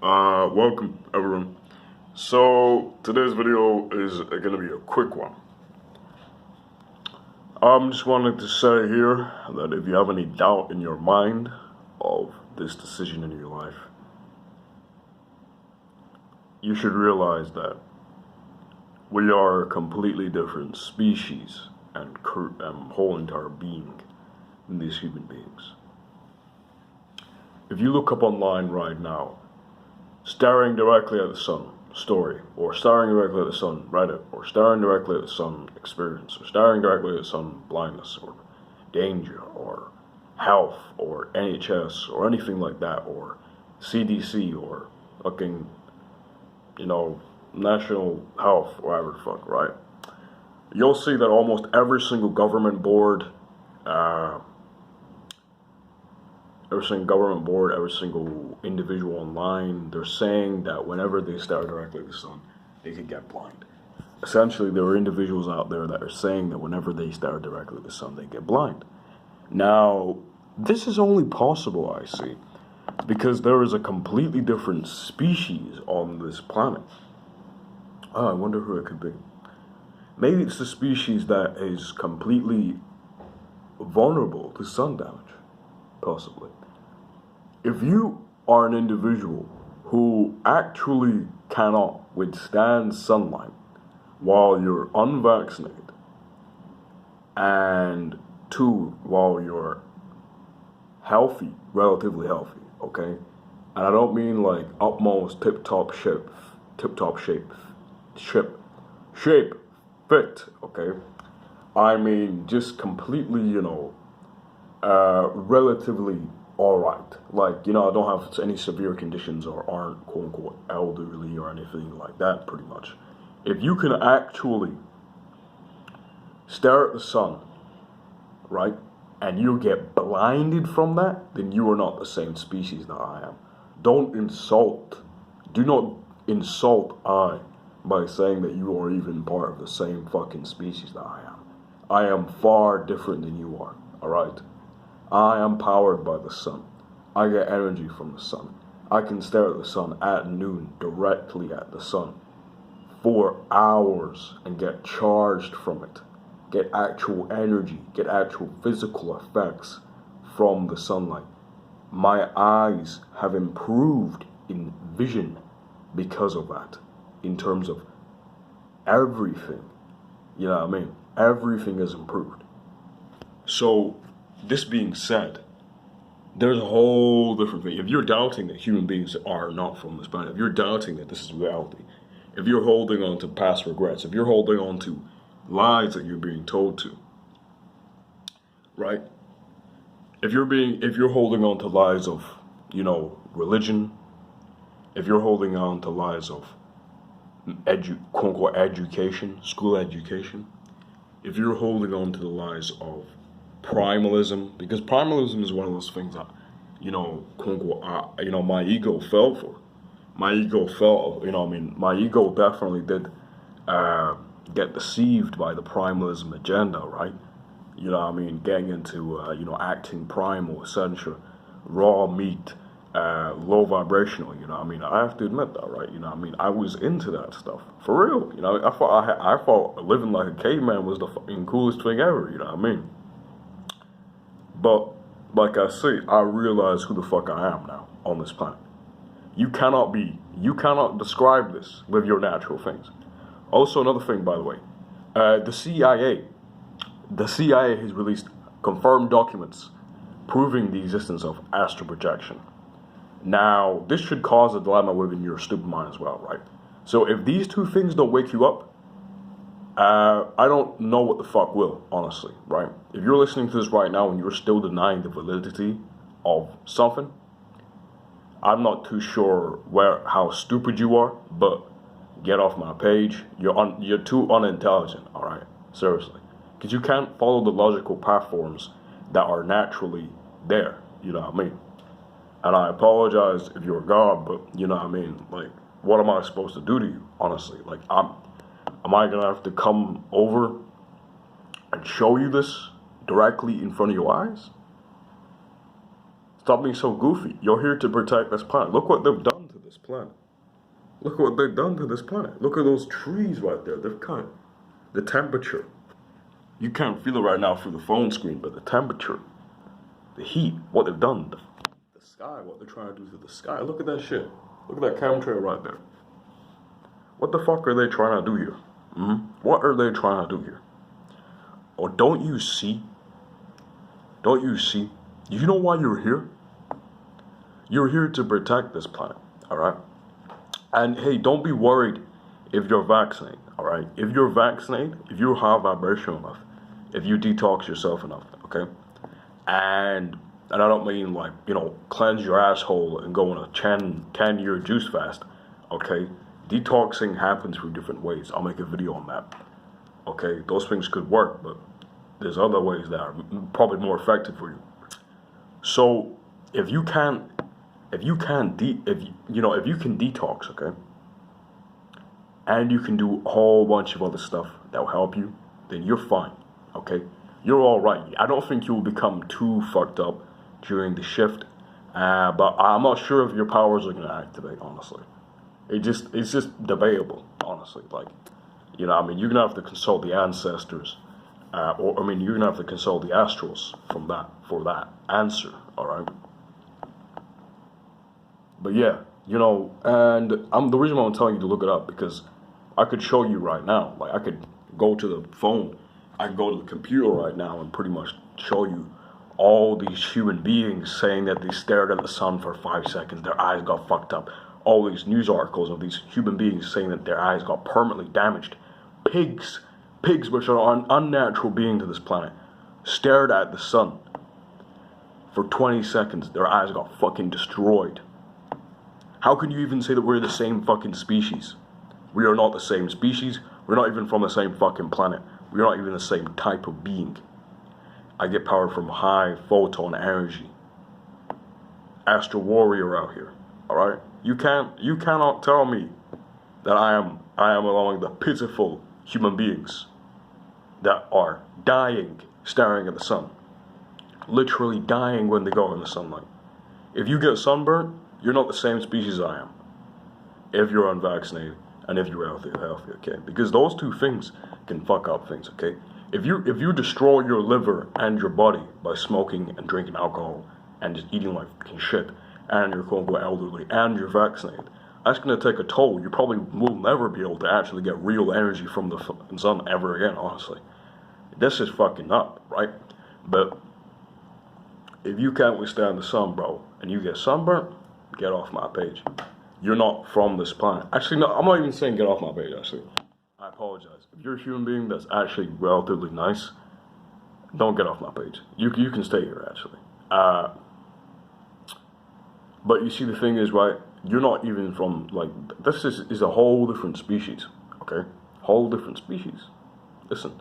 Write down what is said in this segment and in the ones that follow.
Welcome everyone. So today's video is gonna be a quick one. I'm just wanting to say here that if you have any doubt in your mind of this decision in your life, you should realize that we are a completely different species and whole entire being than these human beings. If you look up online right now, staring directly at the sun story, or staring directly at the sun Reddit, or staring directly at the sun experience, or staring directly at the sun blindness, or danger, or health, or NHS, or anything like that, or CDC, or fucking, national health, whatever the fuck, right? You'll see that almost every single government board, every single individual online, they're saying that whenever they stare directly at the sun, they could get blind. Essentially, there are individuals out there that are saying that whenever they stare directly at the sun, they get blind. Now, this is only possible, I see, because there is a completely different species on this planet. I wonder who it could be. Maybe it's the species that is completely vulnerable to sun damage, possibly. If you are an individual who actually cannot withstand sunlight while you're unvaccinated, and two, while you're healthy, relatively healthy, okay? And I don't mean like utmost tip-top shape, fit, okay? I mean just completely, relatively alright. Like, I don't have any severe conditions or aren't quote unquote elderly or anything like that, pretty much. If you can actually stare at the sun, right, and you get blinded from that, then you are not the same species that I am. Do not insult I by saying that you are even part of the same fucking species that I am. I am far different than you are, alright? I am powered by the sun. I get energy from the sun. I can stare at the sun at noon, directly at the sun, for hours and get charged from it. Get actual energy, get actual physical effects from the sunlight. My eyes have improved in vision because of that, in terms of everything. You know what I mean? Everything has improved. So, this being said, there's a whole different thing. If you're doubting that human beings are not from this planet, if you're doubting that this is reality, if you're holding on to past regrets, if you're holding on to lies that you're being told to, right? If you're holding on to lies of, religion, if you're holding on to lies of quote unquote education, school education, if you're holding on to the lies of primalism, because primalism is one of those things that, quote unquote, my ego fell for. My ego my ego definitely did get deceived by the primalism agenda, right? Getting into, acting primal, essential, raw meat, low vibrational, I have to admit that, right? I was into that stuff, for real, I thought living like a caveman was the fucking coolest thing ever, But, like I say, I realize who the fuck I am now on this planet. You cannot describe this with your natural things. Also, another thing, by the way, the CIA has released confirmed documents proving the existence of astral projection. Now, this should cause a dilemma within your stupid mind as well, right? So if these two things don't wake you up, I don't know what the fuck will, honestly, right? If you're listening to this right now and you're still denying the validity of something, I'm not too sure how stupid you are, but get off my page. You're too unintelligent, all right? Seriously. Because you can't follow the logical platforms that are naturally there, you know what I mean? And I apologize if you're God, but you know what I mean? Like, what am I supposed to do to you, honestly? Like, am I gonna have to come over and show you this directly in front of your eyes? Stop being so goofy. You're here to protect this planet. Look what they've done to this. this planet. Look what they've done to this planet. Look at those trees right there. They've cut the temperature. You can't feel it right now through the phone screen, but the temperature, the heat, what they've done, the sky, what they're trying to do to the sky. Look at that shit. Look at that chemtrail right there. What the fuck are they trying to do here? What are they trying to do here? Oh, don't you see? Don't you see? You know why you're here? You're here to protect this planet, alright? And hey, don't be worried if you're vaccinated, alright? If you're vaccinated, if you have vibration enough, if you detox yourself enough, okay? And I don't mean like, cleanse your asshole and go on a 10-year juice fast, okay? Detoxing happens through different ways. I'll make a video on that, okay? Those things could work, but there's other ways that are probably more effective for you. So if you can detox, okay, and you can do a whole bunch of other stuff that will help you, then you're fine, okay? You're all right. I don't think you will become too fucked up during the shift, but I'm not sure if your powers are gonna activate. Honestly, it's just debatable. Honestly, like, you're gonna have to consult the ancestors, you're gonna have to consult the astrals for that answer. All right. But yeah, and the reason why I'm telling you to look it up, because I could show you right now. Like, I could go to the phone, I could go to the computer right now and pretty much show you all these human beings saying that they stared at the sun for 5 seconds, their eyes got fucked up. All these news articles of these human beings saying that their eyes got permanently damaged. Pigs, which are an unnatural being to this planet, stared at the sun for 20 seconds, their eyes got fucking destroyed. How can you even say that we're the same fucking species? We are not the same species. We're not even from the same fucking planet. We're not even the same type of being. I get power from high photon energy. Astral warrior out here. Alright? You cannot tell me that I am among the pitiful human beings that are dying staring at the sun. Literally dying when they go in the sunlight. If you get sunburnt, you're not the same species I am. If you're unvaccinated and if you're healthy, okay? Because those two things can fuck up things, okay? If you destroy your liver and your body by smoking and drinking alcohol and just eating like fucking shit, and you're quote unquote elderly and you're vaccinated, that's gonna take a toll. You probably will never be able to actually get real energy from the fucking sun ever again, honestly. This is fucking up, right? But if you can't withstand the sun, bro, and you get sunburnt, get off my page. You're not from this planet. Actually, no, I'm not even saying get off my page, actually. I apologize. If you're a human being that's actually relatively nice, don't get off my page. You can stay here, actually. But you see, the thing is, right, you're not even from, like, this is a whole different species, okay? Whole different species. Listen,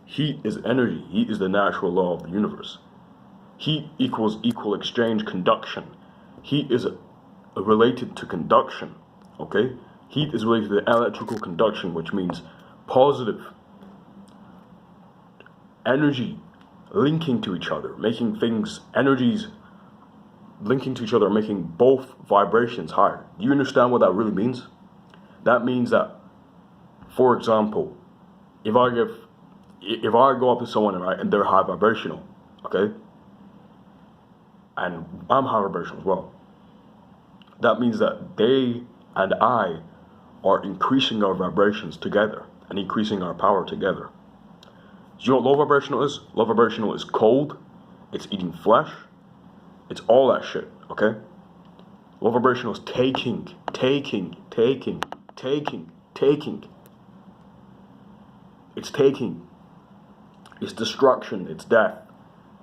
heat is energy. Heat is the natural law of the universe. Heat equals equal exchange conduction. Heat is related to conduction, okay? Heat is related to electrical conduction, which means positive energy linking to each other, making energies linking to each other, making both vibrations higher. Do you understand what that really means? That means that, for example, if I go up to someone, right, and they're high vibrational, okay, and I'm high vibrational as well, that means that they and I are increasing our vibrations together and increasing our power together. Do you know what low vibrational is? Low vibrational is cold, it's eating flesh, it's all that shit, okay? Low vibrational is taking. It's taking. It's destruction, it's death,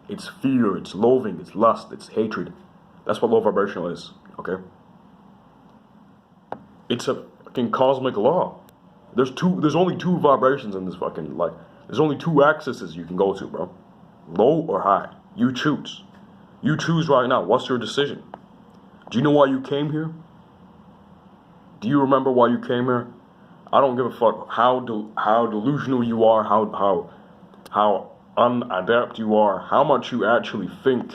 it's fear, it's loathing, it's lust, it's hatred. That's what low vibrational is, okay? It's a fucking cosmic law. There's only two vibrations in this fucking, like, there's only two axes you can go to, bro. Low or high. You choose. You choose right now. What's your decision? Do you know why you came here? Do you remember why you came here? I don't give a fuck how delusional you are, how unadept you are, how much you actually think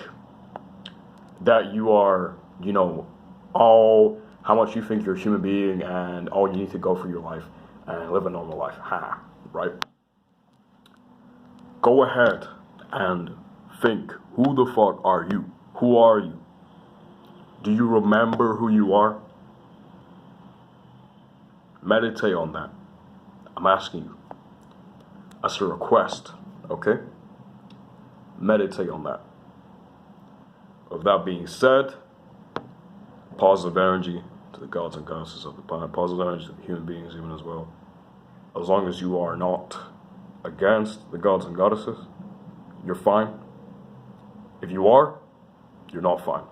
that you are, all how much you think you're a human being and all you need to go for your life and live a normal life. Ha, right? Go ahead and think, who the fuck are you? Who are you? Do you remember who you are? Meditate on that. I'm asking you. That's a request, okay? Meditate on that. With that being said, positive energy to the gods and goddesses of the planet, positive energy to the human beings even as well. As long as you are not against the gods and goddesses, you're fine. If you are, you're not fine.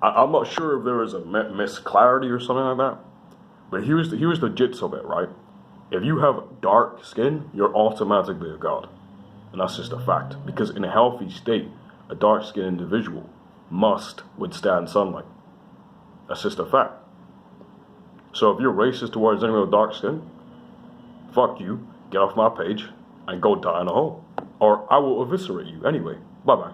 I'm not sure if there is a misclarity or something like that, but here's the gist of it, right? If you have dark skin, you're automatically a god. And that's just a fact. Because in a healthy state, a dark-skinned individual must withstand sunlight. That's just a fact. So if you're racist towards anyone with dark skin, fuck you, get off my page, and go die in a hole. Or I will eviscerate you anyway. Bye-bye.